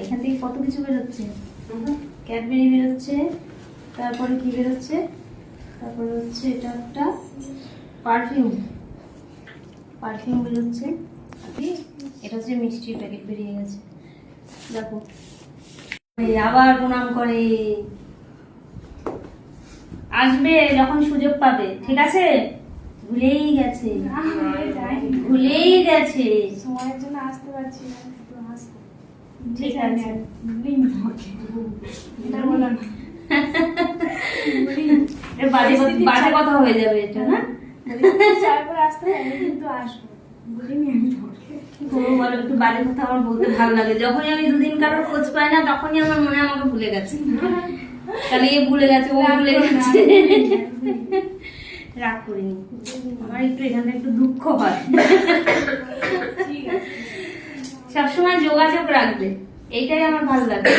এখান থেকে কত কিছু বেরোচ্ছে। ক্যাডবেরি বেরোচ্ছে, তারপরে কি বেরোচ্ছে, তারপরে হচ্ছে এটা একটা পারফিউম বেরোচ্ছে। এটা হচ্ছে মিষ্টির প্যাকেট বেরিয়ে গেছে। দেখো আবার প্রণাম করে আসবে যখন সুযোগ পাবে, ঠিক আছে? ভুলেই গেছে সময়ের জন্য আসতে পারছি না, ঠিক আছে। এটা বলো না। বাজে কথা হয়ে যাবে এটা, না? তারপর আসতে হবে, কিন্তু আসবো বলিনি আমি তোমাকে। বলো, একটু বাজে কথা আমার বলতে ভালো লাগে। যখনই আমি দুদিন কারোর খোঁজ পাই না, তখনই আমার মনে আমাকে ভুলে গেছে, তাহলে এ ভুলে গেছে, ও ভুলে গেছে। রাগ করিনি, আমার একটু এখানে একটু দুঃখ হয়। সবসময় যোগাযোগ রাখবে, এইটাই আমার ভালো লাগে।